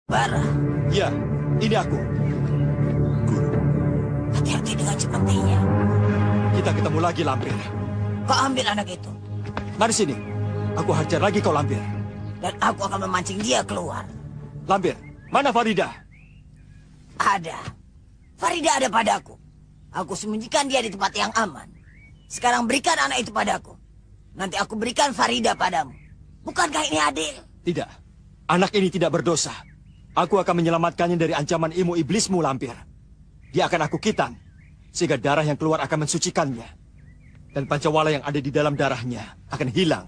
Bara. Ya, ini aku. Guru. Hati-hati dengan sepertinya. Kita ketemu lagi, Lampir. Kau ambil anak itu. Mari sini. Aku hajar lagi kau, Lampir. Dan aku akan memancing dia keluar. Lampir, mana Farida? Ada. Farida ada padaku. Aku sembunyikan dia di tempat yang aman. Sekarang berikan anak itu padaku. Nanti aku berikan Farida padamu. Bukankah ini adil? Tidak. Anak ini tidak berdosa. Aku akan menyelamatkannya dari ancaman ilmu iblismu, Lampir. Dia akan aku kitan, sehingga darah yang keluar akan mensucikannya. Dan pancawala yang ada di dalam darahnya akan hilang.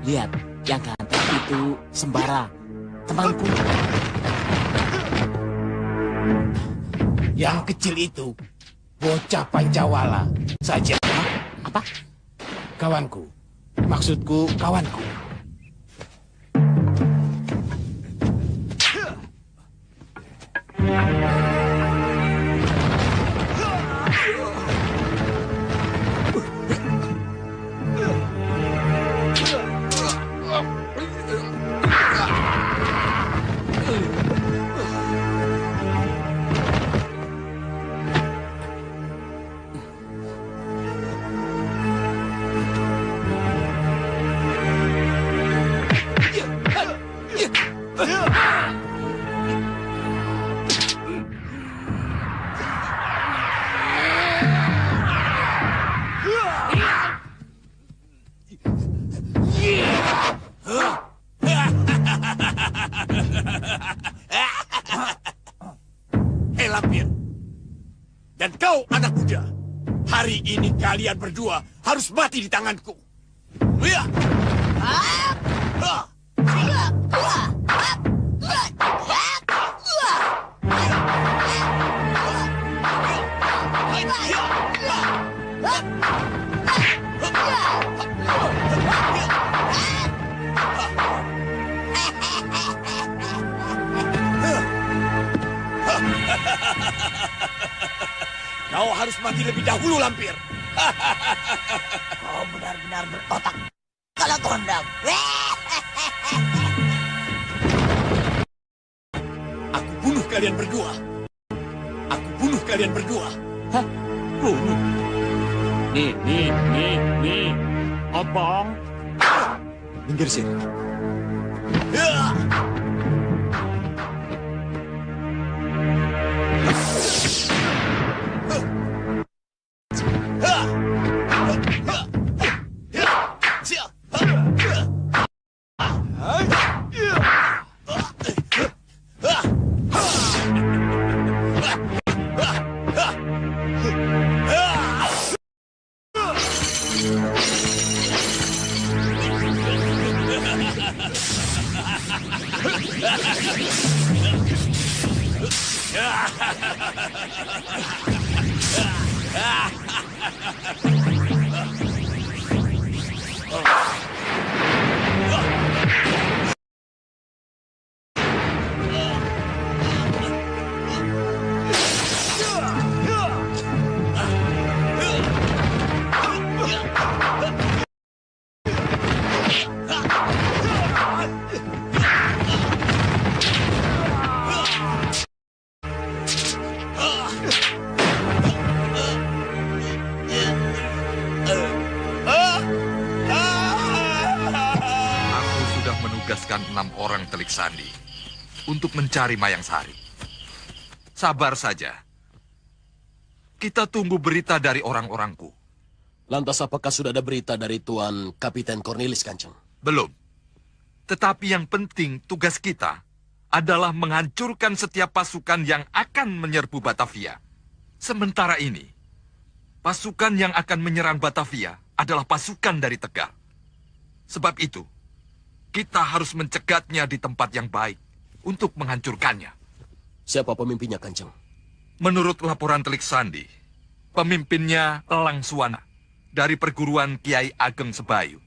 Lihat, yang ganteng itu Sembara, temanku. Yang kecil itu, bocah Pancawala saja. Apa? Kawanku. Maksudku, kawanku. Hei Lampir, dan kau anak muda, hari ini kalian berdua harus mati di tanganku. Ya. Kau harus mati lebih dahulu, Lampir. Kau benar-benar berotak. Kalau kondang. Aku bunuh kalian berdua. Aku bunuh kalian berdua. Hah? Bunuh? Nih. Obong. Minggir sini. menugaskan 6 orang telik sandi untuk mencari Mayang Sari. Sabar saja. Kita tunggu berita dari orang-orangku. Lantas apakah sudah ada berita dari Tuan Kapiten Cornelis, Kanjeng? Belum. Tetapi yang penting tugas kita adalah menghancurkan setiap pasukan yang akan menyerbu Batavia. Sementara ini, Pasukan yang akan menyerang Batavia adalah pasukan dari Tegal. Sebab itu, kita harus mencegatnya di tempat yang baik untuk menghancurkannya. Siapa pemimpinnya, Kanjeng? Menurut laporan Telik Sandi, pemimpinnya Elang Suwana dari perguruan Kiai Ageng Sebayu.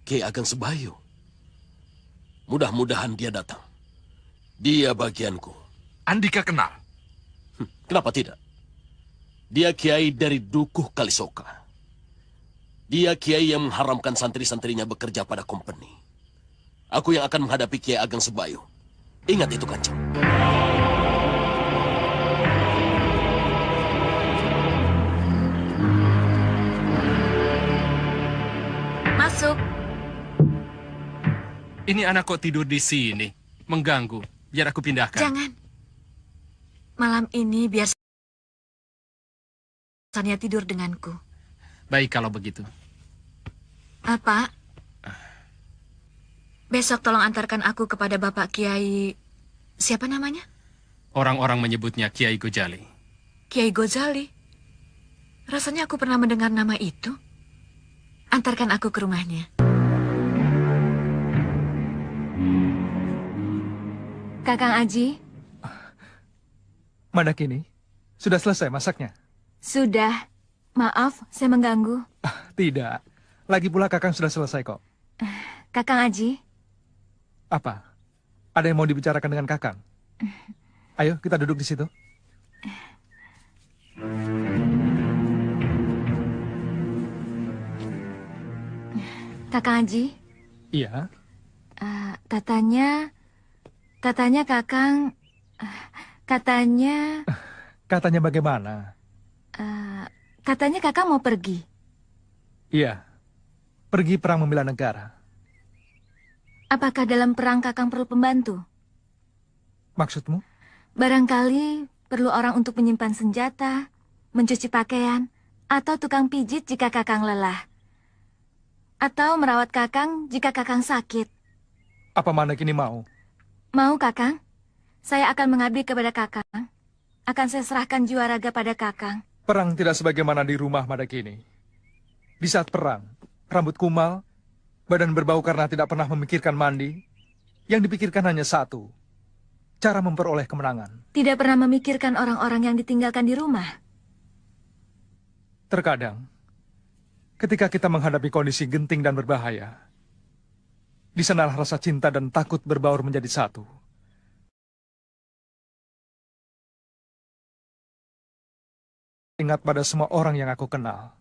Kiai Ageng Sebayu. Mudah-mudahan dia datang. Dia bagianku. Andika kenal. Kenapa tidak? Dia kiai dari Dukuh Kalisoka. Dia kiai yang mengharamkan santri-santrinya bekerja pada kompeni. Aku yang akan menghadapi Kiai Ageng Sebayu. Ingat itu, Kanjeng. Masuk. Ini anak kok tidur di sini? Mengganggu. Biar aku pindahkan. Jangan. Malam ini biar Sania tidur denganku. Baik kalau begitu. Pak, besok tolong antarkan aku kepada Bapak Kiai... Siapa namanya? Orang-orang menyebutnya Kiai Gojali. Kiai Gozali. Rasanya aku pernah mendengar nama itu. Antarkan aku ke rumahnya. Kakang Aji. Madakini, sudah selesai masaknya? Sudah. Maaf, saya mengganggu. Tidak. Lagi pula Kakang sudah selesai kok. Kakang Aji. Apa? Ada yang mau dibicarakan dengan Kakang? Ayo, kita duduk di situ. Kakang Aji. Iya. Katanya Kakang... Katanya... Katanya bagaimana? Katanya Kakang mau pergi. Iya. Pergi perang membela negara. Apakah dalam perang Kakang perlu pembantu? Maksudmu? Barangkali perlu orang untuk menyimpan senjata, mencuci pakaian, atau tukang pijit jika Kakang lelah. Atau merawat Kakang jika Kakang sakit. Apa Madakini mau? Mau, Kakang? Saya akan mengabdi kepada Kakang. Akan saya serahkan jiwa raga pada Kakang. Perang tidak sebagaimana di rumah Madakini. Di saat perang, rambut kumal, badan berbau karena tidak pernah memikirkan mandi. Yang dipikirkan hanya satu, cara memperoleh kemenangan. Tidak pernah memikirkan orang-orang yang ditinggalkan di rumah. Terkadang, ketika kita menghadapi kondisi genting dan berbahaya, di sanalah rasa cinta dan takut berbaur menjadi satu. Ingat pada semua orang yang aku kenal.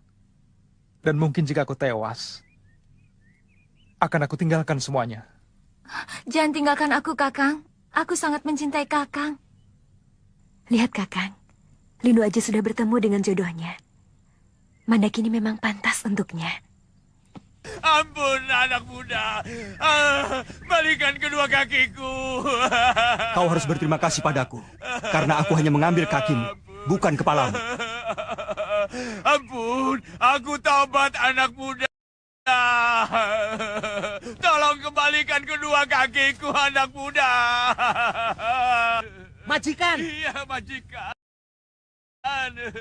Dan mungkin jika aku tewas, akan aku tinggalkan semuanya. Jangan tinggalkan aku, Kakang. Aku sangat mencintai Kakang. Lihat, Kakang. Lindu aja sudah bertemu dengan jodohnya. Madakini memang pantas untuknya. Ampun, anak muda. Balikan kedua kakiku. Kau harus berterima kasih padaku. Karena aku hanya mengambil kakimu, bukan kepalamu. Ampun, aku taubat anak muda. Tolong kembalikan kedua kakiku, anak muda. Majikan! Iya, majikan.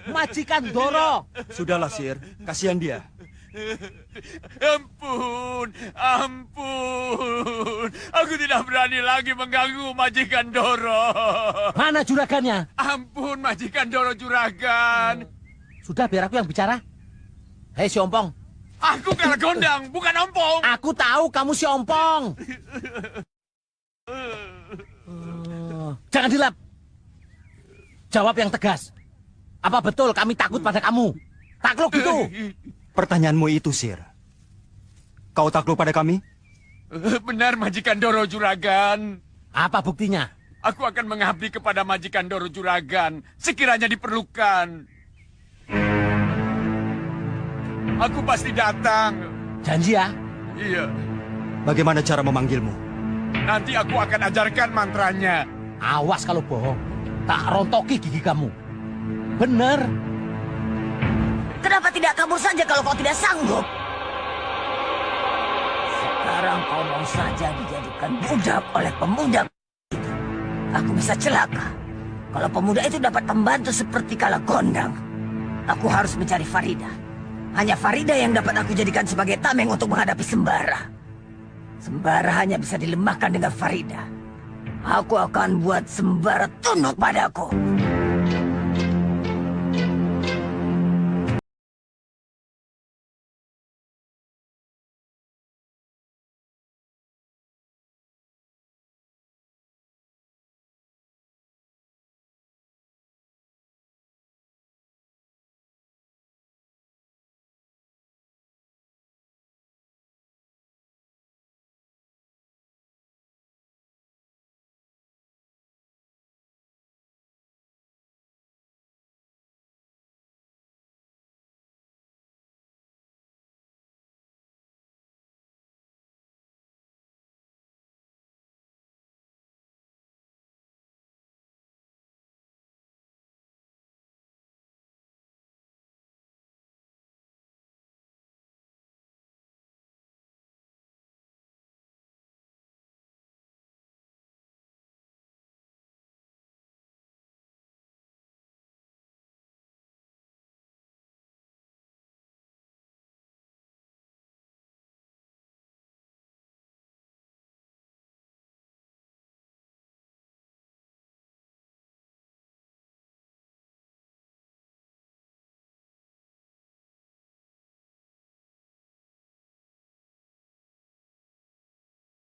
Majikan Doro! Sudahlah, Sir. Kasihan dia. Ampun, ampun. Aku tidak berani lagi mengganggu majikan Doro. Mana juragannya? Ampun, majikan Doro juragan. Sudah, biar aku yang bicara. Hei, si Ompong. Aku Kalagondang, bukan Ompong. Aku tahu kamu si Ompong. Jangan dilap. Jawab yang tegas. Apa betul kami takut pada kamu? Takluk gitu. Pertanyaanmu itu, Sir. Kau takluk pada kami? Benar, majikan Doro juragan. Apa buktinya? Aku akan mengabdi kepada majikan Doro juragan sekiranya diperlukan. Aku pasti datang. Janji ya? Iya. Bagaimana cara memanggilmu? Nanti aku akan ajarkan mantranya. Awas kalau bohong. Tak rontoki gigi kamu. Bener. Kenapa tidak kabur saja kalau kau tidak sanggup? Sekarang kau mau saja dijadikan budak oleh pemuda itu. Aku bisa celaka kalau pemuda itu dapat pembantu seperti Kalagondang. Aku harus mencari Farida. Hanya Farida yang dapat aku jadikan sebagai tameng untuk menghadapi Sembara. Sembara hanya bisa dilemahkan dengan Farida. Aku akan buat Sembara tunduk padaku.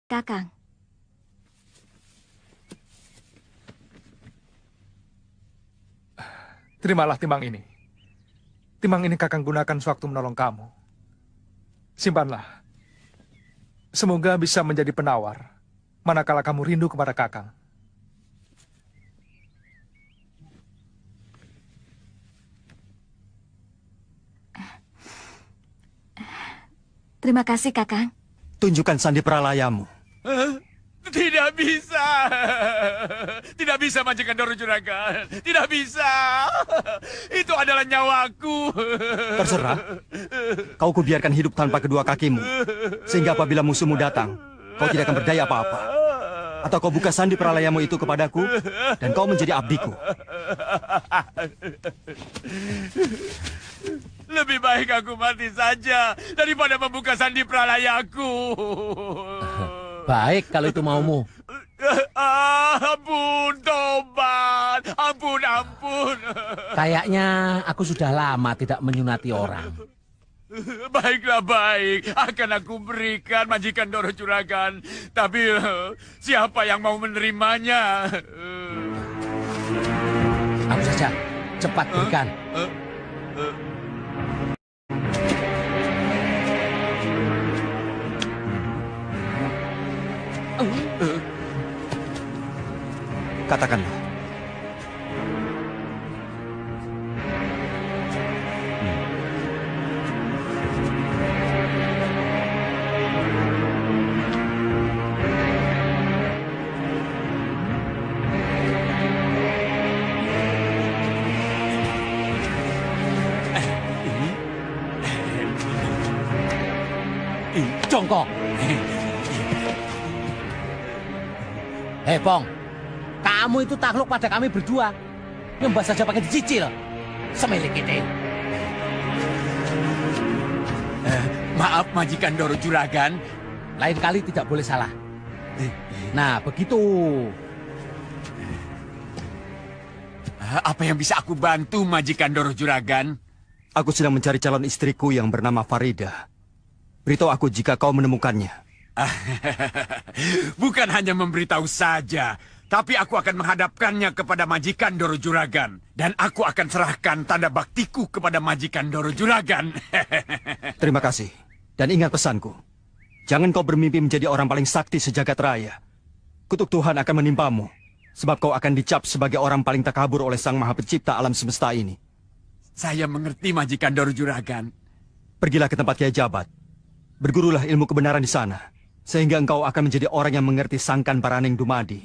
Kakang. Terimalah timang ini. Timang ini Kakang gunakan sewaktu menolong kamu. Simpanlah. Semoga bisa menjadi penawar manakala kamu rindu kepada Kakang. Terima kasih, Kakang. Tunjukkan sandi pralayamu. Tidak bisa. Tidak bisa, Majikan Doro Juragan. Tidak bisa. Itu adalah nyawaku. Terserah. Kau kubiarkan hidup tanpa kedua kakimu. Sehingga apabila musuhmu datang, kau tidak akan berdaya apa-apa. Atau kau buka sandi pralayamu itu kepadaku, dan kau menjadi abdiku. Lebih baik aku mati saja daripada membuka sandi pralayaku. Baik kalau itu maumu. Ampun, tobat. Ampun, ampun. Kayaknya aku sudah lama tidak menyunati orang. Baiklah, baik. Akan aku berikan, Majikan Doro Juragan. Tapi siapa yang mau menerimanya? Aku saja. Cepat berikan. Katakanlah. Jongkok. Hei, Pong. Kamu itu takluk pada kami berdua. Nyembah saja pakai dicicil. Semilik ini. Maaf, Majikan Doro Juragan. Lain kali tidak boleh salah. Nah, begitu. Apa yang bisa aku bantu, Majikan Doro Juragan? Aku sedang mencari calon istriku yang bernama Farida. Beritahu aku jika kau menemukannya. Bukan hanya memberitahu saja, tapi aku akan menghadapkannya kepada Majikan Doro Juragan. Dan aku akan serahkan tanda baktiku kepada Majikan Doro Juragan. Terima kasih. Dan ingat pesanku. Jangan kau bermimpi menjadi orang paling sakti sejagat raya. Kutuk Tuhan akan menimpamu. Sebab kau akan dicap sebagai orang paling takabur oleh Sang Maha Pencipta alam semesta ini. Saya mengerti, Majikan Doro Juragan. Pergilah ke tempat Kiai Jabat. Bergurulah ilmu kebenaran di sana. Sehingga engkau akan menjadi orang yang mengerti Sangkan Paraning Dumadi.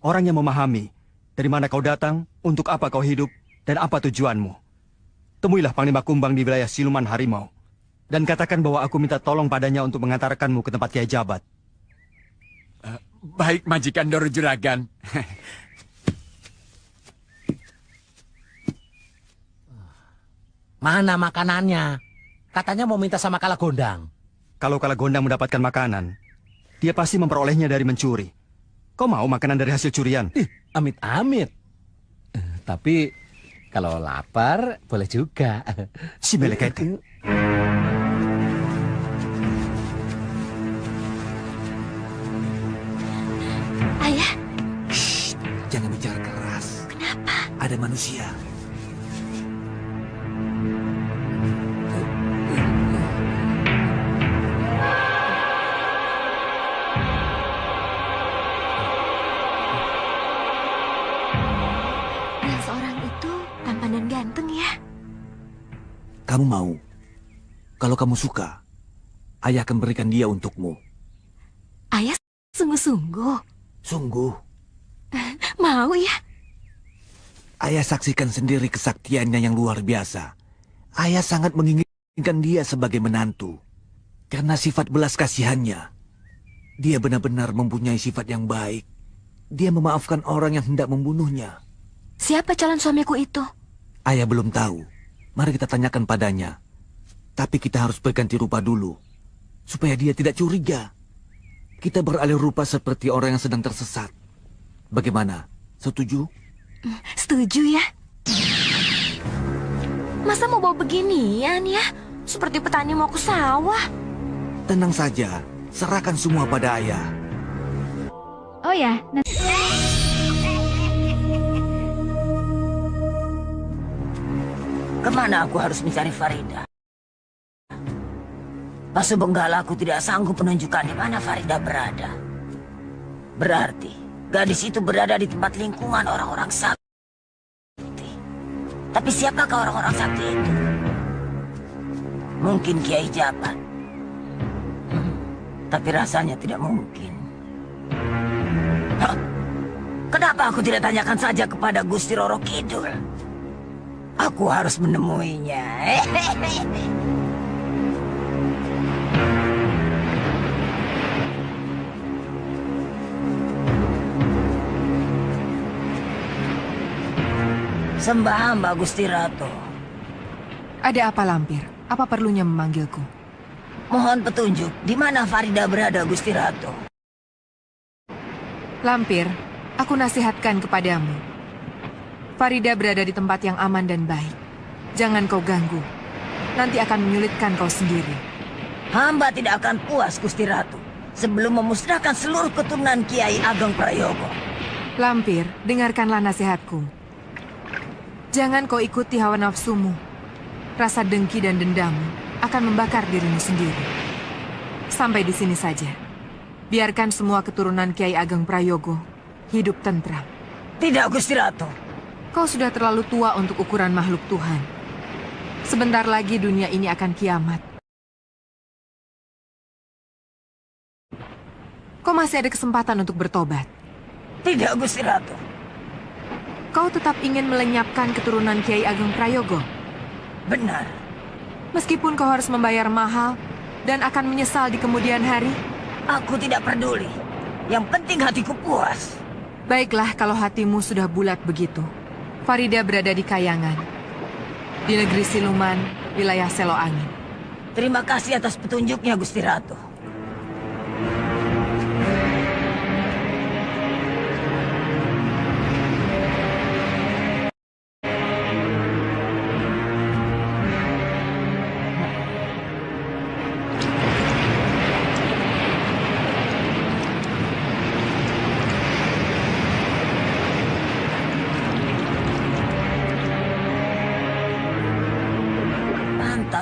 Orang yang memahami dari mana kau datang, untuk apa kau hidup, dan apa tujuanmu. Temuilah Panglima Kumbang di wilayah Siluman Harimau. Dan katakan bahwa aku minta tolong padanya untuk mengantarkanmu ke tempat Kiai Jabat. Baik, Majikan Doro Juragan. Mana makanannya? Katanya mau minta sama Kalagondang. Kalau Kalagondang mendapatkan makanan, dia pasti memperolehnya dari mencuri. Kau mau makanan dari hasil curian? Amit-amit. Tapi kalau lapar boleh juga. Si Melekete. Ayah. Shh, jangan bicara keras. Kenapa? Ada manusia. Yang seorang itu tampan dan ganteng ya. Kamu mau? Kalau kamu suka, ayah akan berikan dia untukmu. Ayah sungguh-sungguh. Sungguh, Mau ya? ayah saksikan sendiri kesaktiannya yang luar biasa. Ayah sangat menginginkan dia sebagai menantu. Karena sifat belas kasihannya. Dia benar-benar mempunyai sifat yang baik. Dia memaafkan orang yang hendak membunuhnya. Siapa calon suamiku itu? Ayah belum tahu. Mari kita tanyakan padanya. Tapi kita harus berganti rupa dulu. Supaya dia tidak curiga. Kita beralih rupa seperti orang yang sedang tersesat. Bagaimana? Setuju? Setuju ya. Masa mau bawa beginian ya? Seperti petani mau ke sawah. Tenang saja. Serahkan semua pada ayah. Oh ya, Kemana aku harus mencari Farida? Pasu Benggala aku tidak sanggup menunjukkan di mana Farida berada. Berarti gadis itu berada di tempat lingkungan orang-orang sakti. Tapi siapakah orang-orang sakti itu? Mungkin Kiai Jabat. Tapi rasanya tidak mungkin. Hah? Kenapa aku tidak tanyakan saja kepada Gusti Roro Kidul? Aku harus menemuinya. Sembah hamba Gusti Ratu. Ada apa Lampir? Apa perlunya memanggilku? Mohon petunjuk, di mana Farida berada Gusti Ratu? Lampir, aku nasihatkan kepadamu. Farida berada di tempat yang aman dan baik. Jangan kau ganggu. Nanti akan menyulitkan kau sendiri. Hamba tidak akan puas Gusti Ratu sebelum memusnahkan seluruh keturunan Kiai Ageng Prayogo. Lampir, dengarkanlah nasihatku. Jangan kau ikuti hawa nafsumu. Rasa dengki dan dendam akan membakar dirimu sendiri. Sampai di sini saja. Biarkan semua keturunan Kiai Ageng Prayogo hidup tentram. Tidak, Gusti Ratu. Kau sudah terlalu tua untuk ukuran makhluk Tuhan. Sebentar lagi dunia ini akan kiamat. Kau masih ada kesempatan untuk bertobat. Tidak, Gusti Ratu. Kau tetap ingin melenyapkan keturunan Kiai Ageng Prayogo? Benar. Meskipun kau harus membayar mahal dan akan menyesal di kemudian hari? Aku tidak peduli. Yang penting hatiku puas. Baiklah kalau hatimu sudah bulat begitu. Farida berada di Kayangan, di negeri Siluman, wilayah Selo Angin. Terima kasih atas petunjuknya, Gusti Ratu.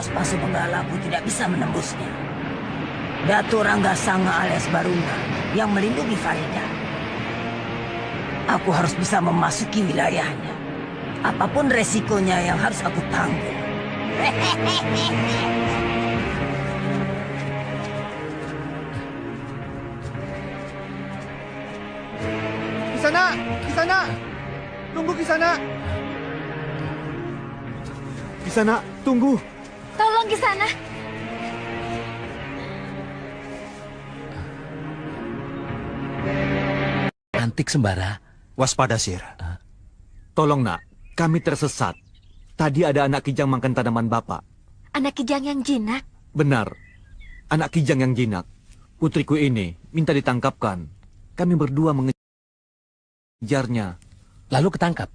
Pasu Benggalaku tidak bisa menembusnya. Datu Ranggasanga alias Baruna yang melindungi Farida. Aku harus bisa memasuki wilayahnya. Apapun resikonya yang harus aku tanggung. Kisana, Kisana, tunggu Kisana. Kisana, tunggu. Tolong ke sana. Antik Sembara. Waspada, Sir. Tolong nak, kami tersesat. Tadi ada anak kijang makan tanaman Bapak. Anak kijang yang jinak. Benar. Anak kijang yang jinak. Putriku ini minta ditangkapkan. Kami berdua mengejarnya. Lalu ketangkap?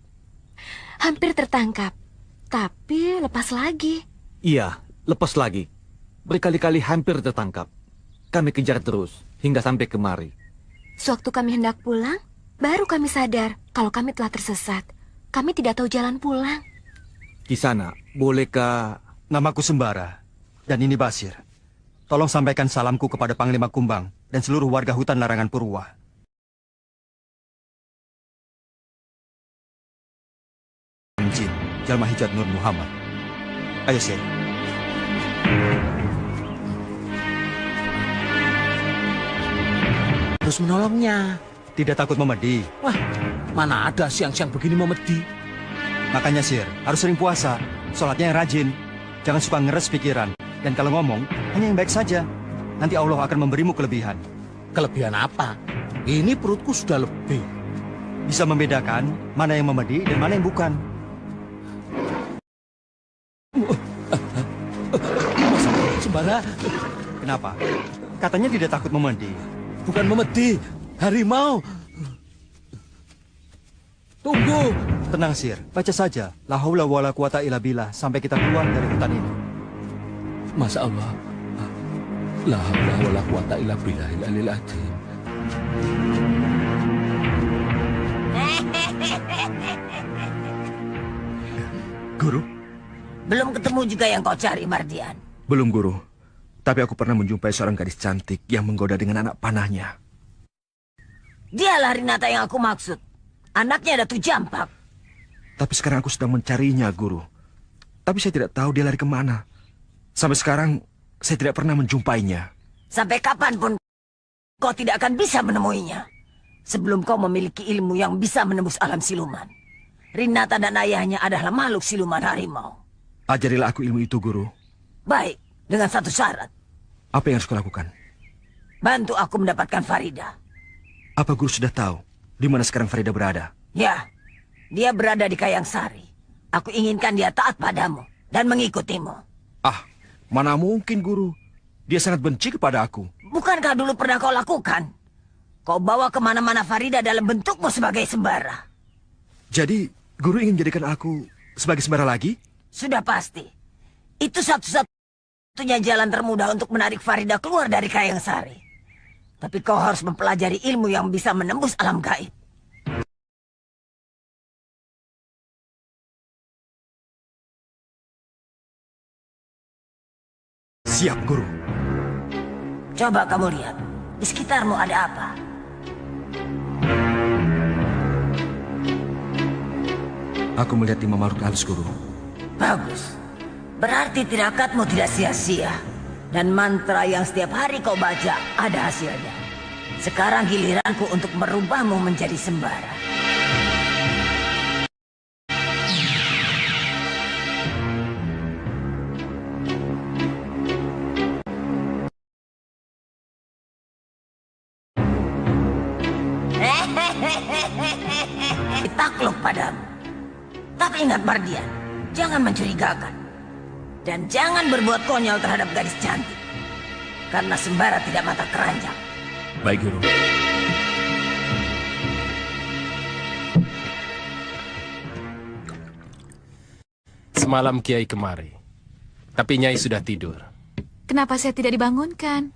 Hampir tertangkap. Tapi lepas lagi. Iya, lepas lagi. Berkali-kali hampir tertangkap. Kami kejar terus hingga sampai kemari. Sewaktu kami hendak pulang, baru kami sadar kalau kami telah tersesat. Kami tidak tahu jalan pulang. Kisana, bolehkah... Namaku Sembara, dan ini Basir. Tolong sampaikan salamku kepada Panglima Kumbang dan seluruh warga hutan larangan Purwa. Jin, Jalma Hijat Nur Muhammad. Ayo, Syekh. Terus menolongnya. Tidak takut memedi. Wah, mana ada siang-siang begini memedi. Makanya, Sir, harus sering puasa. Sholatnya yang rajin. Jangan suka ngeres pikiran. Dan kalau ngomong, hanya yang baik saja. Nanti Allah akan memberimu kelebihan. Kelebihan apa? Ini perutku sudah lebih. Bisa membedakan mana yang memedi dan mana yang bukan. Sembara. Kenapa? Katanya tidak takut memedi. Bukan memedi, harimau. Tunggu. Tenang, Sir. Baca saja. La haula wala quwata illa billah sampai kita keluar dari hutan ini. Masya Allah. La haula wala quwata illa billahil aliyil azim. Guru? Belum ketemu juga yang kau cari, Mardian. Belum, Guru. Tapi aku pernah menjumpai seorang gadis cantik yang menggoda dengan anak panahnya. Dialah Rinata yang aku maksud. Anaknya Datu Jampak. Tapi sekarang aku sedang mencarinya, Guru. Tapi saya tidak tahu dia lari kemana. Sampai sekarang, saya tidak pernah menjumpainya. Sampai kapanpun, kau tidak akan bisa menemuinya. Sebelum kau memiliki ilmu yang bisa menembus alam siluman. Rinata dan ayahnya adalah makhluk siluman harimau. Ajarilah aku ilmu itu, Guru. Baik, dengan satu syarat. Apa yang harus kulakukan? Bantu aku mendapatkan Farida. Apa Guru sudah tahu di mana sekarang Farida berada? Ya, dia berada di Kayangsari. Aku inginkan dia taat padamu dan mengikutimu. Ah, mana mungkin, Guru. Dia sangat benci kepada aku. Bukankah dulu pernah kau lakukan? Kau bawa kemana-mana Farida dalam bentukmu sebagai sembara. Jadi, Guru ingin menjadikan aku sebagai sembara lagi? Sudah pasti. Itu satu-satunya jalan termudah untuk menarik Farida keluar dari Kayangsari. Tapi kau harus mempelajari ilmu yang bisa menembus alam gaib. Siap, Guru. Coba kamu lihat, di sekitarmu ada apa? Aku melihat 5 makhluk halus, Guru. Bagus. Berarti tirakatmu tidak sia-sia. Dan mantra yang setiap hari kau baca ada hasilnya. Sekarang giliranku untuk merubahmu menjadi sembara. Takluk padamu. Tapi ingat, Mardian, jangan mencurigakan. Dan jangan berbuat konyol terhadap gadis cantik. Karena sembara tidak mata keranjang. Baik, Guru. Semalam Kiai kemari. Tapi Nyai sudah tidur. Kenapa saya tidak dibangunkan?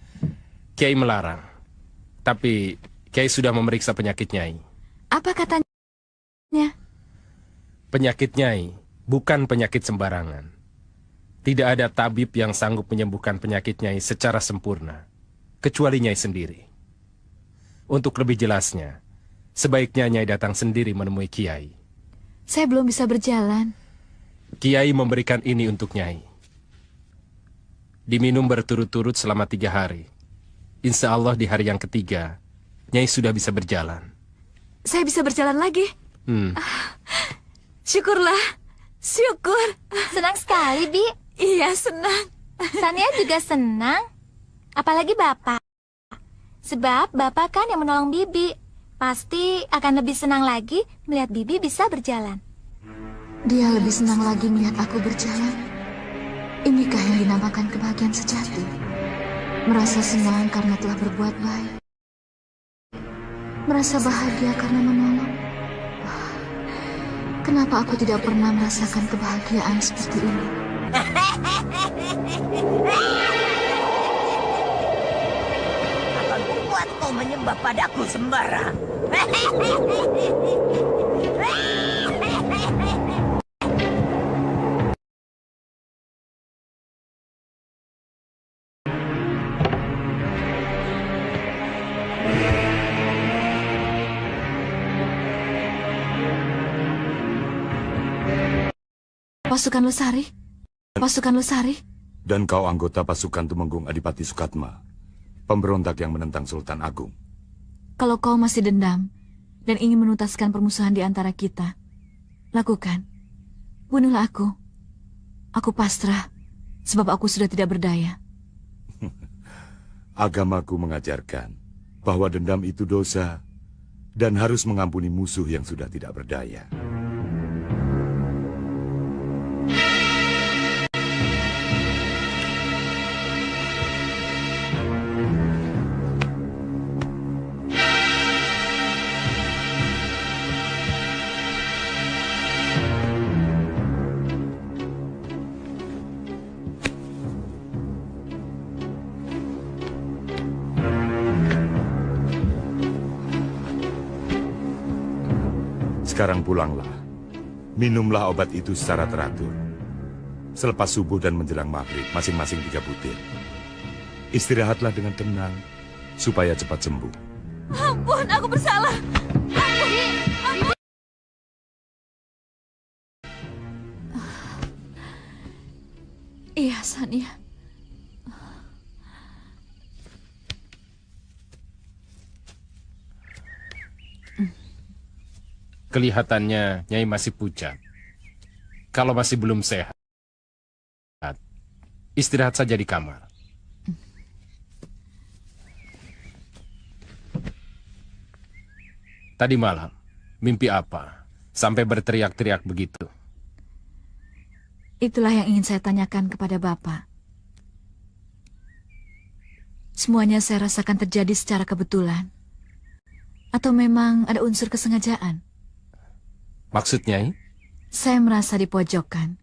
Kiai melarang. Tapi Kiai sudah memeriksa penyakit Nyai. Apa katanya? Penyakit Nyai bukan penyakit sembarangan. Tidak ada tabib yang sanggup menyembuhkan penyakit Nyai secara sempurna, kecuali Nyai sendiri. Untuk lebih jelasnya, sebaiknya Nyai datang sendiri menemui Kiai. Saya belum bisa berjalan. Kiai memberikan ini untuk Nyai. Diminum berturut-turut selama 3 hari. Insya Allah di hari yang ketiga, Nyai sudah bisa berjalan. Saya bisa berjalan lagi? Syukurlah. Syukur. Senang sekali, Bi. Iya, senang. Sania juga senang. Apalagi Bapak. Sebab Bapak kan yang menolong Bibi. Pasti akan lebih senang lagi melihat Bibi bisa berjalan. Dia lebih senang lagi melihat aku berjalan. Inikah yang dinamakan kebahagiaan sejati? Merasa senang karena telah berbuat baik. Merasa bahagia karena menolong. Kenapa aku tidak pernah merasakan kebahagiaan seperti ini? Akan kubuat kau menyembah padaku sembarang. Pasukan Losari? Pasukan Losari? Dan kau anggota pasukan Tumenggung Adipati Sukatma, pemberontak yang menentang Sultan Agung. Kalau kau masih dendam dan ingin menuntaskan permusuhan di antara kita, lakukan. Bunuhlah aku. Aku pasrah, sebab aku sudah tidak berdaya. Agamaku mengajarkan bahwa dendam itu dosa dan harus mengampuni musuh yang sudah tidak berdaya. Sekarang pulanglah. Minumlah obat itu secara teratur. Selepas subuh dan menjelang maghrib, masing-masing 3 butir. Istirahatlah dengan tenang, supaya cepat sembuh. Ampun, aku bersalah. Ampun. Iya, Sania. Kelihatannya Nyai masih pucat. Kalau masih belum sehat, istirahat saja di kamar. Tadi malam, mimpi apa? Sampai berteriak-teriak begitu. Itulah yang ingin saya tanyakan kepada Bapak. Semuanya saya rasakan terjadi secara kebetulan. Atau memang ada unsur kesengajaan? Maksud Nyai? Saya merasa dipojokkan.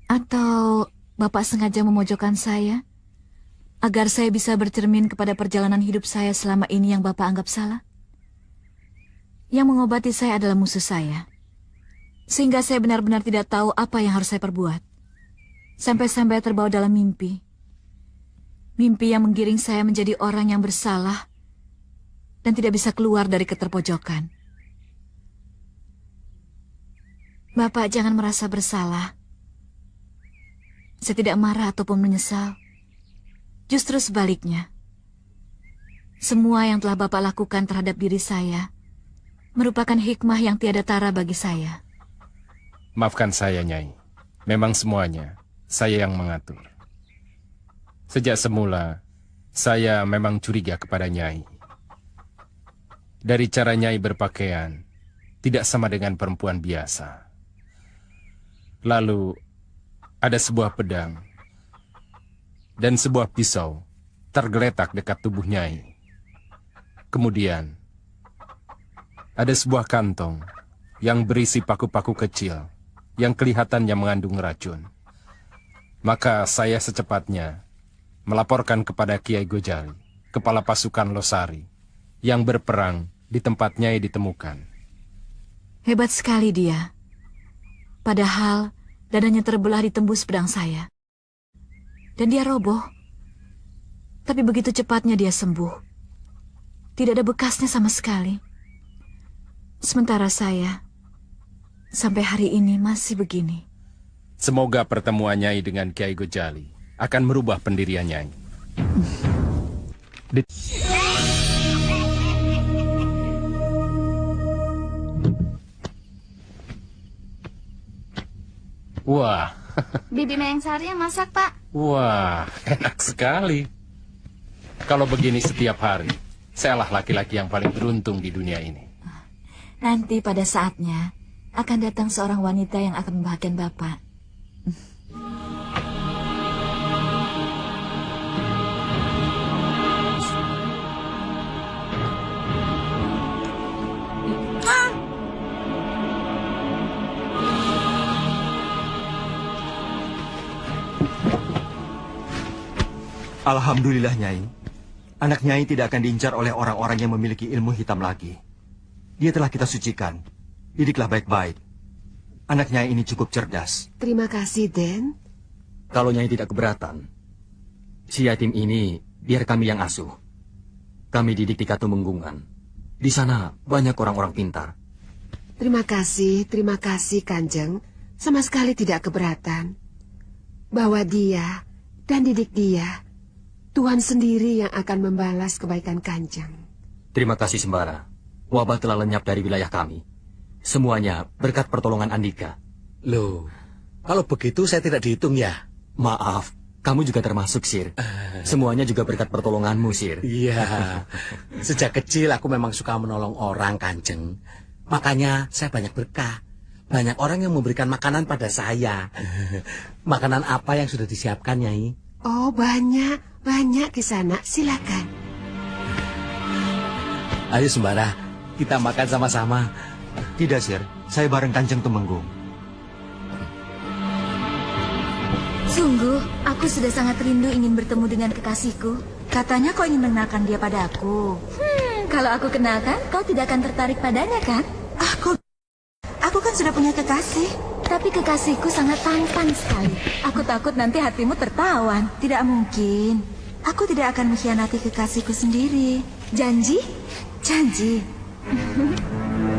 Atau Bapak sengaja memojokkan saya agar saya bisa bercermin kepada perjalanan hidup saya selama ini yang Bapak anggap salah? Yang mengobati saya adalah musuh saya. Sehingga saya benar-benar tidak tahu apa yang harus saya perbuat. Sampai-sampai terbawa dalam mimpi. Mimpi yang menggiring saya menjadi orang yang bersalah dan tidak bisa keluar dari keterpojokan. Bapak jangan merasa bersalah. Saya tidak marah ataupun menyesal. Justru sebaliknya. Semua yang telah Bapak lakukan terhadap diri saya merupakan hikmah yang tiada tara bagi saya. Maafkan saya, Nyai. Memang semuanya saya yang mengatur. Sejak semula, saya memang curiga kepada Nyai. Dari cara Nyai berpakaian, tidak sama dengan perempuan biasa. Lalu, ada sebuah pedang dan sebuah pisau tergeletak dekat tubuh Nyai. Kemudian, ada sebuah kantong yang berisi paku-paku kecil yang kelihatannya mengandung racun. Maka saya secepatnya melaporkan kepada Kiai Gojali, kepala pasukan Losari, yang berperang di tempat Nyai ditemukan. Hebat sekali dia. Padahal dadanya terbelah ditembus pedang saya. Dan dia roboh. Tapi begitu cepatnya dia sembuh. Tidak ada bekasnya sama sekali. Sementara saya, sampai hari ini masih begini. Semoga pertemuan Nyai dengan Kiai Gojali akan merubah pendirian Nyai. Wah. Bibi Mengsari yang masak, Pak. Wah, enak sekali. Kalau begini setiap hari, sayalah laki-laki yang paling beruntung di dunia ini. Nanti pada saatnya, akan datang seorang wanita yang akan membahagiakan Bapak. Alhamdulillah, Nyai. Anak Nyai tidak akan diincar oleh orang-orang yang memiliki ilmu hitam lagi. Dia telah kita sucikan. Didiklah baik-baik. Anak Nyai ini cukup cerdas. Terima kasih, Den. Kalau Nyai tidak keberatan, si yatim ini biar kami yang asuh. Kami didik di Katumenggungan. Di sana banyak orang-orang pintar. Terima kasih Kanjeng. Sama sekali tidak keberatan. Bawa dia dan didik dia. Tuhan sendiri yang akan membalas kebaikan Kanjeng. Terima kasih Sembara. Wabah telah lenyap dari wilayah kami. Semuanya berkat pertolongan Andika. Loh, kalau begitu saya tidak dihitung ya? Maaf, kamu juga termasuk, Sir. Semuanya juga berkat pertolonganmu, Sir. Iya, sejak kecil aku memang suka menolong orang, Kanjeng. Makanya saya banyak berkah. Banyak orang yang memberikan makanan pada saya. Makanan apa yang sudah disiapkan, Nyai? Oh, banyak di sana. Silakan. Ayo Sembara, kita makan sama-sama. Tidak, Sir. Saya bareng Kanjeng Tumenggung. Sungguh, aku sudah sangat rindu ingin bertemu dengan kekasihku. Katanya kau ingin mengenalkan dia pada aku. Kalau aku kenalkan, kau tidak akan tertarik padanya, kan? Aku kan sudah punya kekasih. Tapi kekasihku sangat tampan sekali. Aku takut nanti hatimu tertawan. Tidak mungkin. Aku tidak akan mengkhianati kekasihku sendiri. Janji? Janji.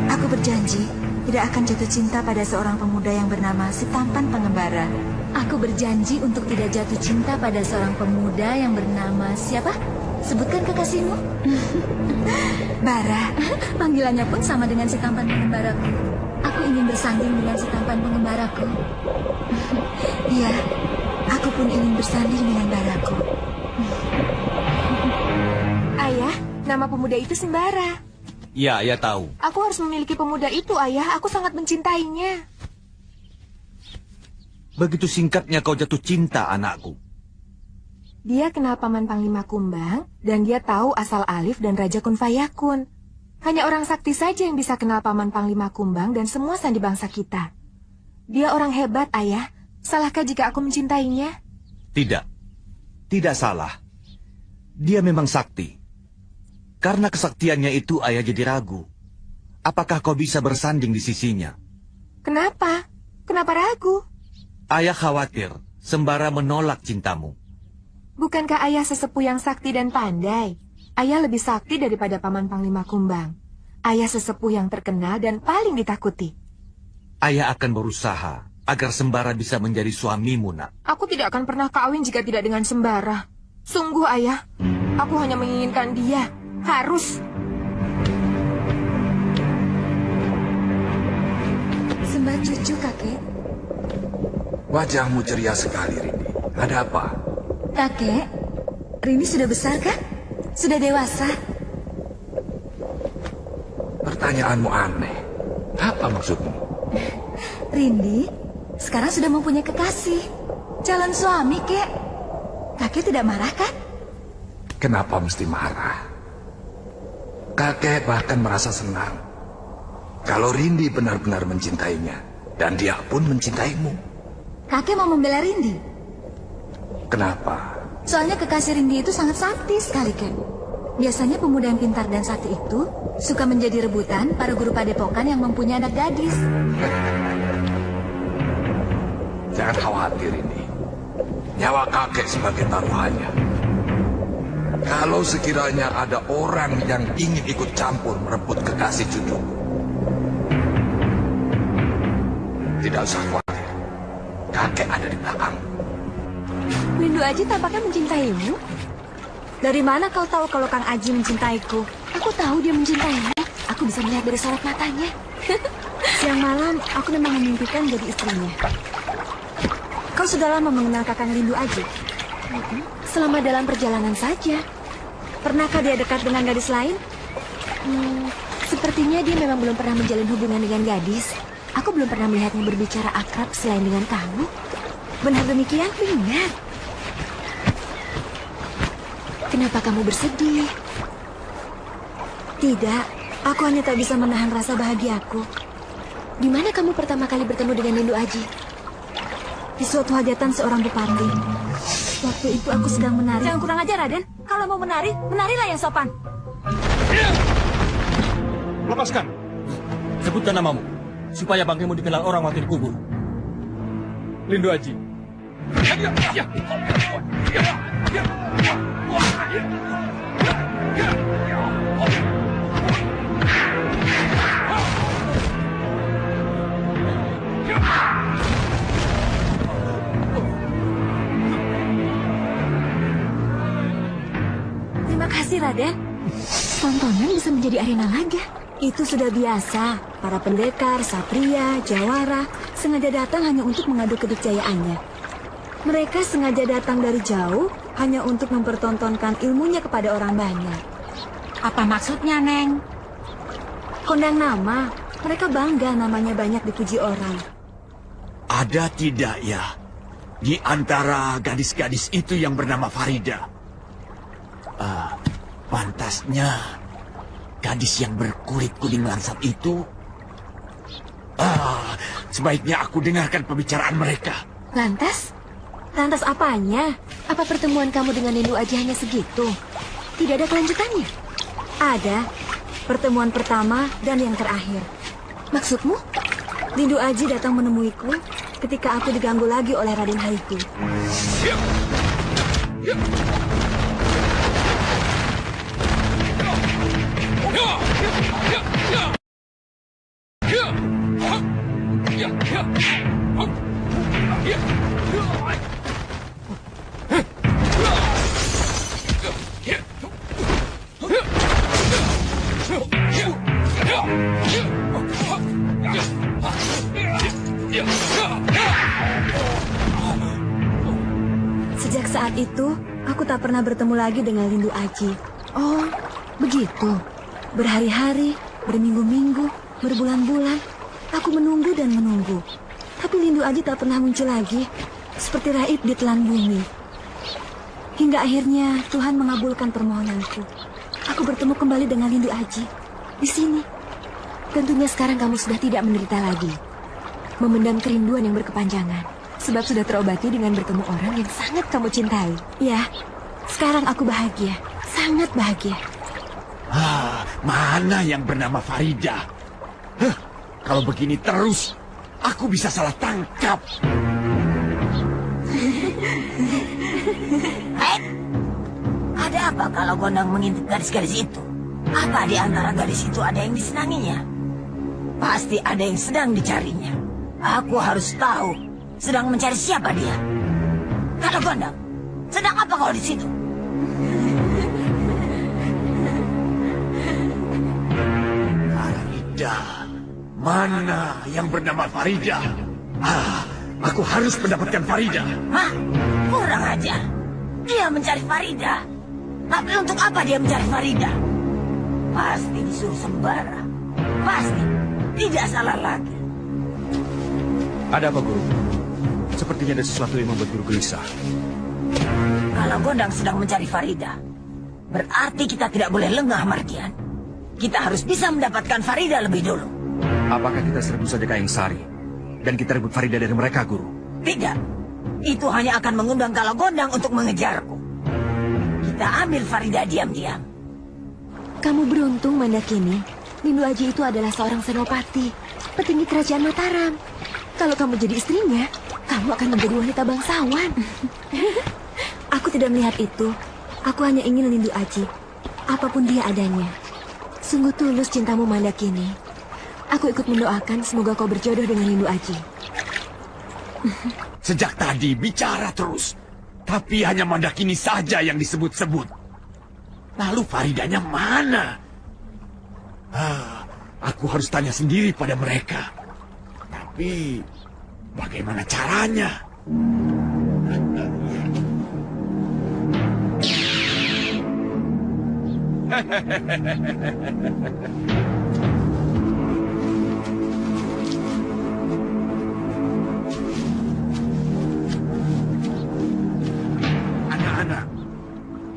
Aku berjanji tidak akan jatuh cinta pada seorang pemuda yang bernama si tampan pengembara. Aku berjanji untuk tidak jatuh cinta pada seorang pemuda yang bernama siapa? Sebutkan kekasihmu. Bara. Panggilannya pun sama dengan si tampan pengembaraku. Aku ingin bersanding dengan si tampan pengembaraku. Iya, aku pun ingin bersanding dengan baraku. Ayah, nama pemuda itu Sembara. Ya, ayah tahu. Aku harus memiliki pemuda itu, Ayah. Aku sangat mencintainya. Begitu singkatnya kau jatuh cinta, anakku. Dia kenal Paman Panglima Kumbang, dan dia tahu asal Alif dan Raja Kun Fayakun. Hanya orang sakti saja yang bisa kenal Paman Panglima Kumbang dan semua sandi bangsa kita. Dia orang hebat, Ayah. Salahkah jika aku mencintainya? Tidak. Tidak salah. Dia memang sakti. Karena kesaktiannya itu ayah jadi ragu. Apakah kau bisa bersanding di sisinya? Kenapa? Kenapa ragu? Ayah khawatir Sembara menolak cintamu. Bukankah ayah sesepuh yang sakti dan pandai? Ayah lebih sakti daripada Paman Panglima Kumbang. Ayah sesepuh yang terkenal dan paling ditakuti. Ayah akan berusaha agar Sembara bisa menjadi suamimu, nak. Aku tidak akan pernah kawin jika tidak dengan Sembara. Sungguh, Ayah. Aku hanya menginginkan dia. Harus. Sembah cucu, kakek. Wajahmu ceria sekali, Rindi. Ada apa? Kakek, Rindi sudah besar, kan? Sudah dewasa. Pertanyaanmu aneh. Apa maksudmu? Rindi sekarang sudah mempunyai kekasih. Calon suami, kek. Kakek tidak marah, kan? Kenapa mesti marah? Kakek bahkan merasa senang kalau Rindi benar-benar mencintainya. Dan dia pun mencintaimu. Kakek mau membela Rindi. Kenapa? Soalnya kekasih Rindi itu sangat sakti sekali, Ken. Biasanya pemuda yang pintar dan sakti itu suka menjadi rebutan para guru padepokan yang mempunyai anak gadis. Jangan khawatir, Rindi. Nyawa kakek sebagai taruhannya. Kalau sekiranya ada orang yang ingin ikut campur merebut kekasih cucuku, tidak usah khawatir. Kakek ada di belakang. Windu Aji tampaknya mencintaimu. Dari mana kau tahu kalau Kang Aji mencintaiku? Aku tahu dia mencintaimu. Aku bisa melihat dari sorot matanya. Siang malam, aku memang memimpikan jadi istrinya. Kau sudah lama mengenal Kakang Windu Aji? Selama dalam perjalanan saja. Pernahkah dia dekat dengan gadis lain? Sepertinya dia memang belum pernah menjalin hubungan dengan gadis. Aku belum pernah melihatnya berbicara akrab selain dengan kamu. Benar demikian? Benar. Kenapa kamu bersedih? Tidak, aku hanya tak bisa menahan rasa bahagiaku. Di mana kamu pertama kali bertemu dengan Lindu Aji? Di suatu hajatan seorang bupati. Waktu itu aku sedang menari. Jangan kurang ajar, Raden. Kalau mau menari, menarilah yang sopan. Lepaskan. Sebutkan namamu, supaya bangkaimu dikenal orang waktu dikubur. Lindu Aji. Terima kasih, Raden. Tontonan bisa menjadi arena laga. Itu sudah biasa. Para pendekar, satria, jawara sengaja datang hanya untuk mengadu kedikjayaannya. Mereka sengaja datang dari jauh hanya untuk mempertontonkan ilmunya kepada orang banyak. Apa maksudnya, Neng? Kondang nama. Mereka bangga namanya banyak dipuji orang. Ada tidak ya di antara gadis-gadis itu yang bernama Farida? Pantasnya gadis yang berkulit kuning lansat itu. Sebaiknya aku dengarkan pembicaraan mereka. Lantas? Lantas apanya? Apa pertemuan kamu dengan Lindu Aji hanya segitu? Tidak ada kelanjutannya? Ada. Pertemuan pertama dan yang terakhir. Maksudmu? Lindu Aji datang menemuiku ketika aku diganggu lagi oleh Raden Haiku. Sejak saat itu, aku tak pernah bertemu lagi dengan Lindu Aji. Oh, begitu. Berhari-hari, berminggu-minggu, berbulan-bulan, aku menunggu dan menunggu. Tapi Lindu Aji tak pernah muncul lagi, seperti raib di telan bumi. Hingga akhirnya Tuhan mengabulkan permohonanku. Aku bertemu kembali dengan Lindu Aji, di sini. Tentunya sekarang kamu sudah tidak menderita lagi, memendam kerinduan yang berkepanjangan, sebab sudah terobati dengan bertemu orang yang sangat kamu cintai. Ya, sekarang aku bahagia, sangat bahagia. Mana yang bernama Farida? Kalau begini terus, aku bisa salah tangkap. Ada apa kalau Gondang mengintip gadis-gadis itu? Apa di antara gadis itu ada yang disenanginya? Pasti ada yang sedang dicarinya. Aku harus tahu sedang mencari siapa dia. Kalau Gondang, sedang apa kau di situ? Farida, mana yang bernama Farida? Aku harus mendapatkan Farida. Hah? Kurang ajar. Dia mencari Farida. Tapi untuk apa dia mencari Farida? Pasti disuruh sembara. Pasti. Tidak salah lagi. Ada apa, Guru? Sepertinya ada sesuatu yang membuat Guru gelisah. Kalau Gondang sedang mencari Farida, berarti kita tidak boleh lengah, Mardian. Kita harus bisa mendapatkan Farida lebih dulu. Apakah kita serbu saja Kayang Sari dan kita rebut Farida dari mereka, Guru? Tidak. Itu hanya akan mengundang Kala Gondang untuk mengejarku. Kita ambil Farida diam-diam. Kamu beruntung, Mandakini. Lindu Aji itu adalah seorang senopati, petinggi kerajaan Mataram. Kalau kamu jadi istrinya, kamu akan menjadi wanita bangsawan. Aku tidak melihat itu. Aku hanya ingin Lindu Aji, apapun dia adanya. Sungguh tulus cintamu, Mandakini. Aku ikut mendoakan semoga kau berjodoh dengan Lindu Aji. Sejak tadi bicara terus, tapi hanya Mandakini saja yang disebut-sebut. Lalu Faridanya mana? Aku harus tanya sendiri pada mereka. Tapi bagaimana caranya?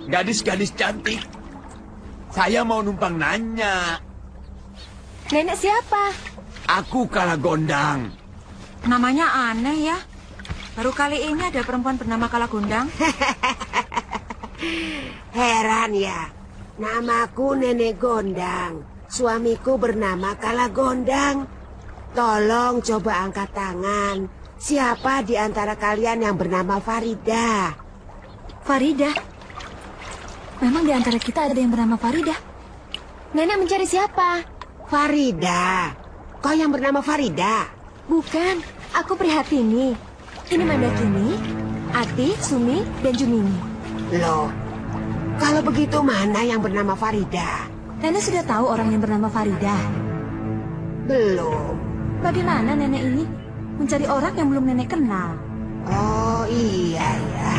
Gadis-gadis cantik, saya mau numpang nanya. Nenek siapa? Aku Kalagondang. Namanya aneh ya. Baru kali ini ada perempuan bernama Kalagondang. Heran ya. Namaku Nenek Gondang. Suamiku bernama Kalagondang. Tolong coba angkat tangan. Siapa di antara kalian yang bernama Farida? Farida? Memang di antara kita ada yang bernama Farida? Nenek mencari siapa? Farida. Kau yang bernama Farida? Bukan, aku Prihatini. Ini Mandakini, Ati, Sumi, dan Jumini. Loh, kalau begitu mana yang bernama Farida? Nenek sudah tahu orang yang bernama Farida? Belum. Bagaimana nenek ini mencari orang yang belum nenek kenal? Oh iya ya.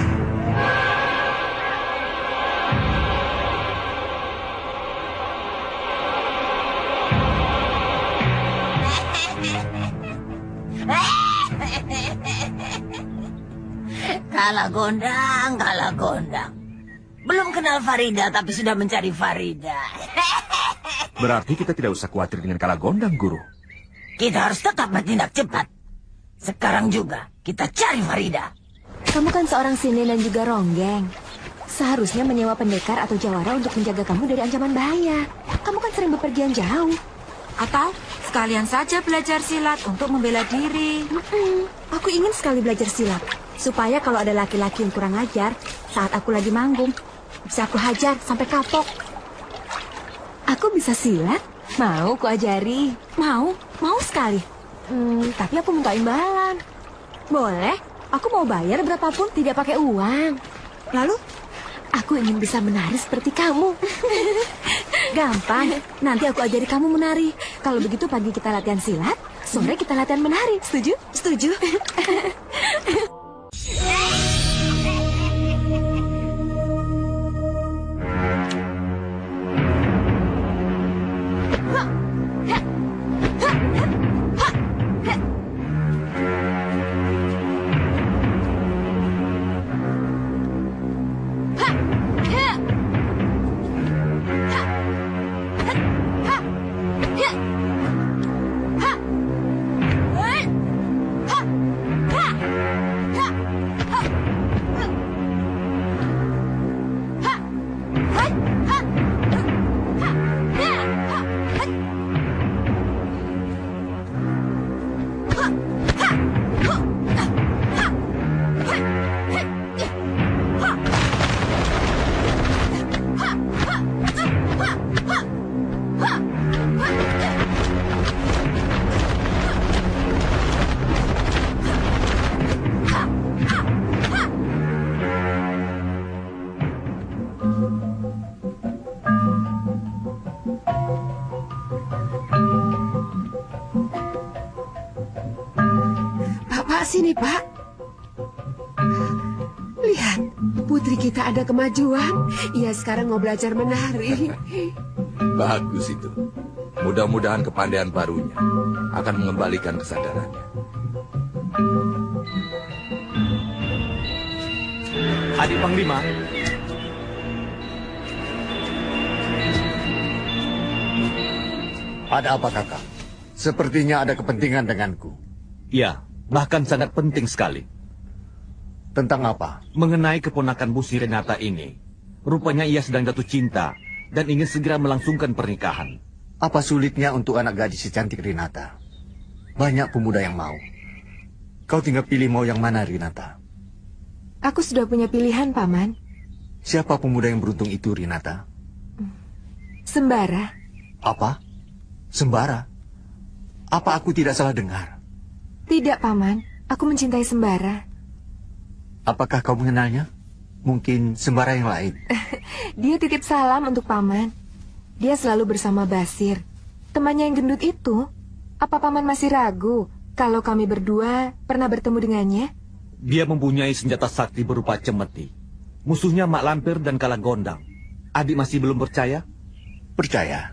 Kalagondang. Belum kenal Farida tapi sudah mencari Farida. Berarti kita tidak usah khawatir dengan Kalagondang, Guru. Kita harus tetap bertindak cepat. Sekarang juga kita cari Farida. Kamu kan seorang sini dan juga ronggeng. Seharusnya menyewa pendekar atau jawara untuk menjaga kamu dari ancaman bahaya. Kamu kan sering bepergian jauh. Atau sekalian saja belajar silat untuk membela diri. Aku ingin sekali belajar silat. Supaya kalau ada laki-laki yang kurang ajar, saat aku lagi manggung, bisa aku hajar sampai kapok. Aku bisa silat? Mau ku ajari? Mau sekali. Tapi aku minta imbalan. Boleh, aku mau bayar berapapun tidak pakai uang. Lalu, aku ingin bisa menari seperti kamu. Gampang, nanti aku ajari kamu menari. Kalau begitu pagi kita latihan silat, sore kita latihan menari. Setuju? Setuju. Sini, Pak. Lihat, putri kita ada kemajuan. Ia sekarang mau belajar menari. Bagus itu. Mudah-mudahan kepandaian barunya akan mengembalikan kesadarannya. Adik Panglima. Ada apa, Kakak? Sepertinya ada kepentingan denganku. Ya, bahkan sangat penting sekali. Tentang apa? Mengenai keponakan Bu si Renata ini. Rupanya ia sedang jatuh cinta dan ingin segera melangsungkan pernikahan. Apa sulitnya untuk anak gadis secantik Renata? Banyak pemuda yang mau. Kau tinggal pilih mau yang mana, Renata. Aku sudah punya pilihan, Paman. Siapa pemuda yang beruntung itu, Renata? Sembara. Apa? Sembara? Apa aku tidak salah dengar? Tidak, Paman. Aku mencintai Sembara. Apakah kau mengenalnya? Mungkin Sembara yang lain. Dia titip salam untuk Paman. Dia selalu bersama Basir, temannya yang gendut itu. Apa Paman masih ragu kalau kami berdua pernah bertemu dengannya? Dia mempunyai senjata sakti berupa cemeti. Musuhnya Mak Lampir dan Kalagondang. Adik masih belum percaya? Percaya.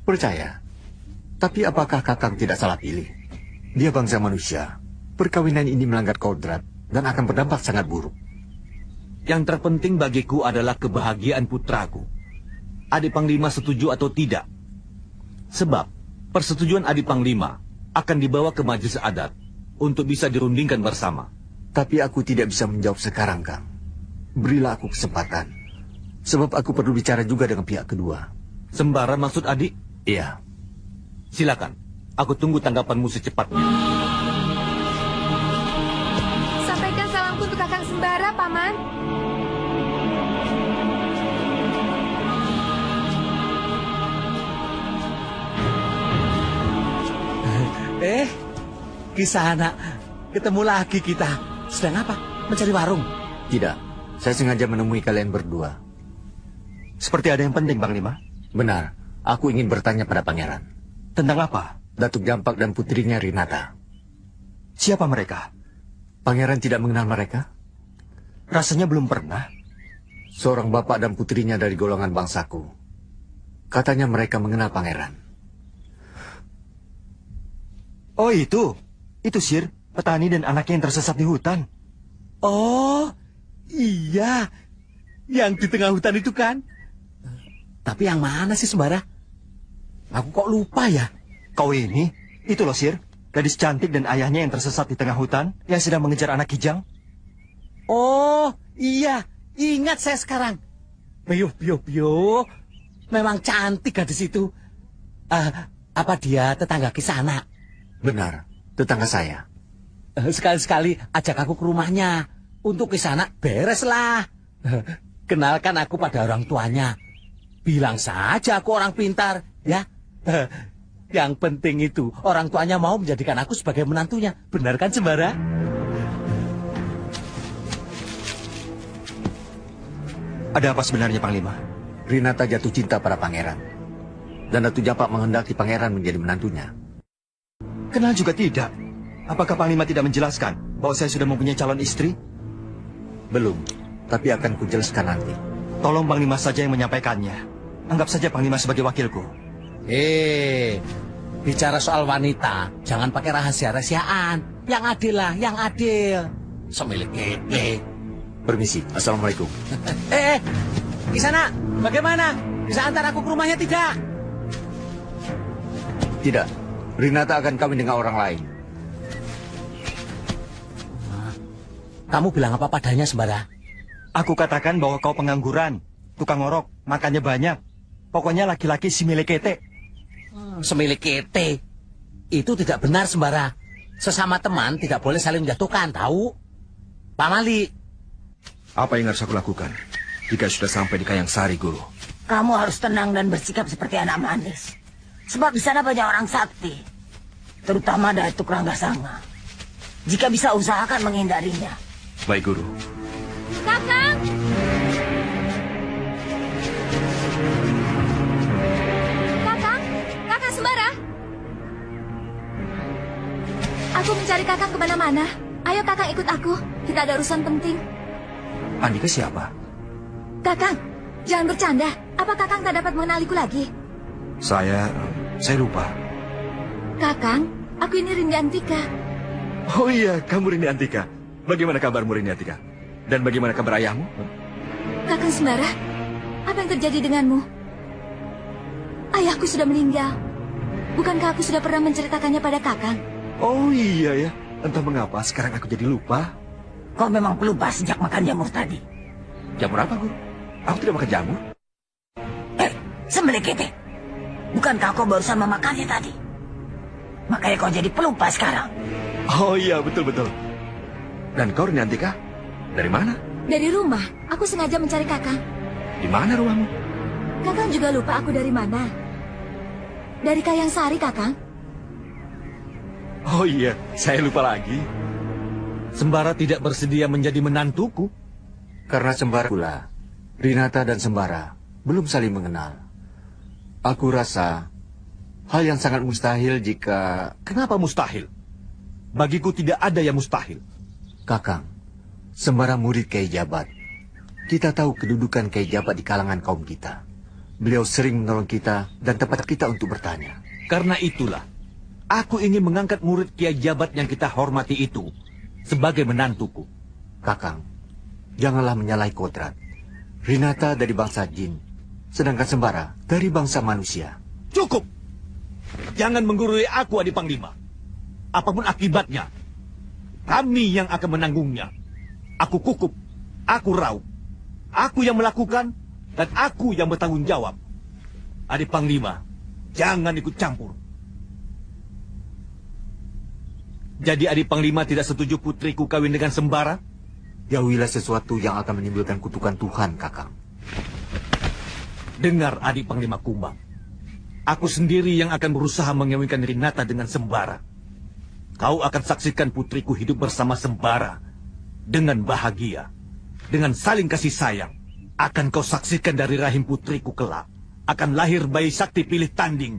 Percaya. Tapi apakah Kakang tidak salah pilih? Dia bangsa manusia. Perkawinan ini melanggar kodrat dan akan berdampak sangat buruk. Yang terpenting bagiku adalah kebahagiaan putraku. Adik Panglima setuju atau tidak? Sebab persetujuan Adik Panglima akan dibawa ke majelis adat untuk bisa dirundingkan bersama. Tapi aku tidak bisa menjawab sekarang, Kang. Berilah aku kesempatan. Sebab aku perlu bicara juga dengan pihak kedua. Sembara maksud adik? Iya. Silakan. Aku tunggu tanggapanmu secepatnya. Sampaikan salamku untuk Kakang Sembara, Paman. Kisana, ketemu lagi kita. Sedang apa? Mencari warung? Tidak. Saya sengaja menemui kalian berdua. Seperti ada yang penting, Panglima. Benar. Aku ingin bertanya pada pangeran. Tentang apa? Datuk Jampak dan putrinya Rinata. Siapa mereka? Pangeran tidak mengenal mereka? Rasanya belum pernah. Seorang bapak dan putrinya dari golongan bangsaku. Katanya mereka mengenal pangeran. Oh itu Sir, petani dan anaknya yang tersesat di hutan. Oh, iya. Yang di tengah hutan itu kan? Tapi yang mana sih, Sembara? Aku kok lupa ya? Kau ini? Itu loh, Sir. Gadis cantik dan ayahnya yang tersesat di tengah hutan, yang sedang mengejar anak kijang. Oh, iya. Ingat saya sekarang. Bio. Memang cantik gadis itu. Apa dia tetangga Kisana? Benar, tetangga saya. Sekali-sekali ajak aku ke rumahnya. Untuk Kisana beres lah. Kenalkan aku pada orang tuanya. Bilang saja aku orang pintar, ya. Yang penting itu orang tuanya mau menjadikan aku sebagai menantunya. Benar kan, Sembara? Ada apa sebenarnya, Panglima? Rinata jatuh cinta pada pangeran. Dan Datuk Jampak menghendaki pangeran menjadi menantunya. Kenal juga tidak. Apakah Panglima tidak menjelaskan bahwa saya sudah mempunyai calon istri? Belum, tapi akan kujelaskan nanti. Tolong Panglima saja yang menyampaikannya. Anggap saja Panglima sebagai wakilku. Bicara soal wanita, jangan pakai rahasia-rahasiaan. Yang adil lah, yang adil. Semilik kete. Permisi, Assalamualaikum. Kisana, bagaimana? Bisa antar aku ke rumahnya tidak? Tidak, Rinata akan kawin dengan orang lain. Kamu bilang apa padanya, Sembara? Aku katakan bahwa kau pengangguran, tukang ngorok, makannya banyak. Pokoknya laki-laki si milik kete. Semilik kete. Itu tidak benar, Sembara. Sesama teman tidak boleh saling menjatuhkan, tahu? Pak Mali. Apa yang harus aku lakukan jika sudah sampai di Kayang Sari, Guru? Kamu harus tenang dan bersikap seperti anak manis. Sebab di sana banyak orang sakti. Terutama Datuk Ranggasanga. Jika bisa usahakan menghindarinya. Baik, Guru. Kakang! Kakang Sembara! Aku mencari Kakang kemana-mana. Ayo Kakang ikut aku. Kita ada urusan penting. Andika siapa? Kakang, jangan bercanda. Apa Kakang tak dapat mengenaliku lagi? Saya lupa. Kakang, aku ini Rindi Antika. Oh iya, kamu Rindi Antika. Bagaimana kabarmu, Rindi Antika? Dan bagaimana kabar ayahmu? Kakang Sembara, apa yang terjadi denganmu? Ayahku sudah meninggal. Bukankah aku sudah pernah menceritakannya pada Kakang? Oh iya ya, entah mengapa sekarang aku jadi lupa. Kau memang pelupa sejak makan jamur tadi. Jamur apa, Guru? Aku tidak makan jamur. Sembelih kete. Bukankah kau barusan memakannya tadi? Makanya kau jadi pelupa sekarang. Oh iya, betul-betul. Dan kau Rindi Antika? Dari mana? Dari rumah. Aku sengaja mencari Kakang. Di mana rumahmu? Kakang juga lupa aku dari mana? Dari Kayang Sari, Kakang. Oh iya, saya lupa lagi. Sembara tidak bersedia menjadi menantuku. Karena Sembara pula, Rinata dan Sembara belum saling mengenal. Aku rasa hal yang sangat mustahil jika... Kenapa mustahil? Bagiku tidak ada yang mustahil. Kakang, Sembara murid Kyai Jabat. Kita tahu kedudukan Kyai Jabat di kalangan kaum kita. Beliau sering menolong kita dan tempat kita untuk bertanya. Karena itulah, aku ingin mengangkat murid Kyai Jabat yang kita hormati itu sebagai menantuku. Kakang, Janganlah menyalahi kodrat. Rinata dari bangsa jin, sedangkan Sembara dari bangsa manusia. Cukup! Jangan menggurui aku, Adi Panglima. Apapun akibatnya, kami yang akan menanggungnya. Aku kukup, aku raup. Aku yang melakukan, dan aku yang bertanggung jawab. Adi Panglima, jangan ikut campur. Jadi Adi Panglima tidak setuju putriku kawin dengan Sembara? Jauhilah sesuatu yang akan menimbulkan kutukan Tuhan, Kakang. Dengar Adi Panglima Kumbang. Aku sendiri yang akan berusaha mengawinkan Rinata dengan Sembara. Kau akan saksikan putriku hidup bersama Sembara. Dengan bahagia. Dengan saling kasih sayang. Akan kau saksikan dari rahim putriku kelak. Akan lahir bayi sakti pilih tanding.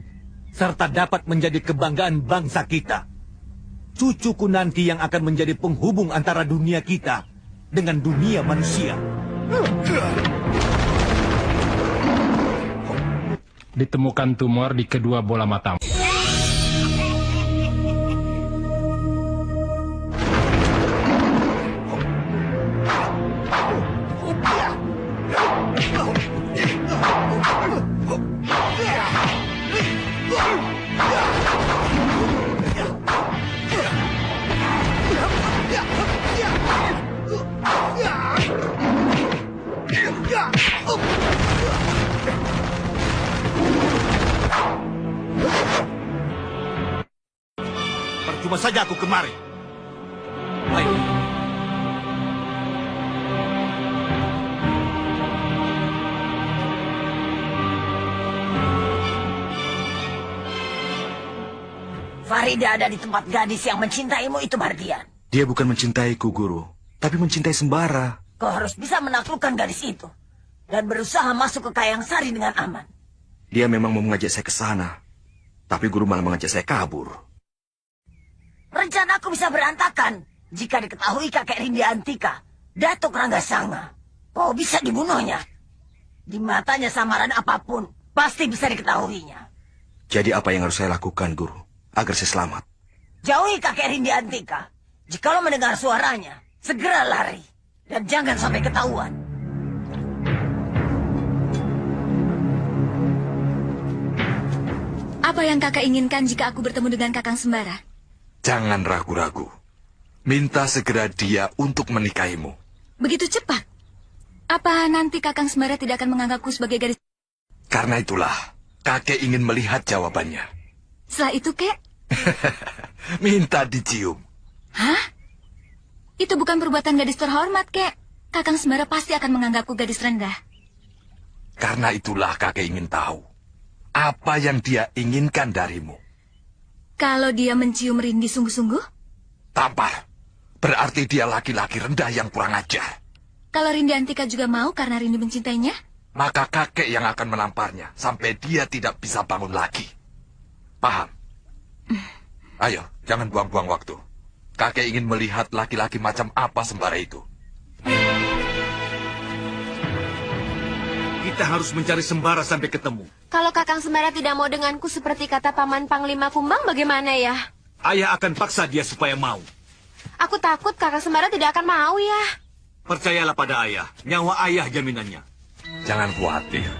Serta dapat menjadi kebanggaan bangsa kita. Cucuku nanti yang akan menjadi penghubung antara dunia kita dengan dunia manusia. Ditemukan tumor di kedua bola matamu. Percuma saja aku kemari. Baik. Farida ada di tempat gadis yang mencintaimu itu, Mardian. Dia bukan mencintaiku, Guru, tapi mencintai Sembara. Kau harus bisa menaklukkan gadis itu. Dan berusaha masuk ke Kayang Sari dengan aman. Dia memang mau mengajak saya ke sana. Tapi Guru malah mengajak saya kabur. Rencanaku bisa berantakan jika diketahui kakek Rindi Antika, Datuk Ranggasanga. Kau bisa dibunuhnya. Di matanya samaran apapun, pasti bisa diketahuinya. Jadi apa yang harus saya lakukan, Guru, agar saya selamat? Jauhi kakek Rindi Antika. Jikalau mendengar suaranya, segera lari. Dan jangan sampai ketahuan. Apa yang kakak inginkan jika aku bertemu dengan Kakang Sembara? Jangan ragu-ragu. Minta segera dia untuk menikahimu. Begitu cepat? Apa nanti Kakang Sembara tidak akan menganggapku sebagai gadis? Karena itulah, kakek ingin melihat jawabannya. Setelah itu, Kek? Minta dicium. Hah? Itu bukan perbuatan gadis terhormat, Kek. Kakang Sembara pasti akan menganggapku gadis rendah. Karena itulah kakek ingin tahu. Apa yang dia inginkan darimu? Kalau dia mencium Rindi sungguh-sungguh? Tampar. Berarti dia laki-laki rendah yang kurang ajar. Kalau Rindi Antika juga mau karena Rindi mencintainya? Maka kakek yang akan menamparnya sampai dia tidak bisa bangun lagi. Paham? Ayo, jangan buang-buang waktu. Kakek ingin melihat laki-laki macam apa Sembara itu. Kita harus mencari Sembara sampai ketemu. Kalau Kakang Sembara tidak mau denganku seperti kata Paman Panglima Kumbang, bagaimana ya? Ayah akan paksa dia supaya mau. Aku takut Kakang Sembara tidak akan mau ya. Percayalah pada ayah. Nyawa ayah jaminannya. Jangan khawatir.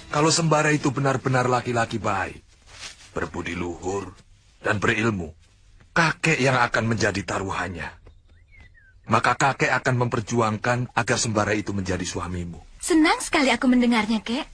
Kalau Sembara itu benar-benar laki-laki baik, berbudi luhur, dan berilmu, kakek yang akan menjadi taruhannya. Maka kakek akan memperjuangkan agar Sembara itu menjadi suamimu. Senang sekali aku mendengarnya, Kek.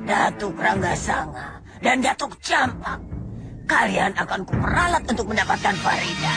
Datuk Ranggasanga dan Datuk Campak. Kalian akan kuperalat untuk mendapatkan Farida.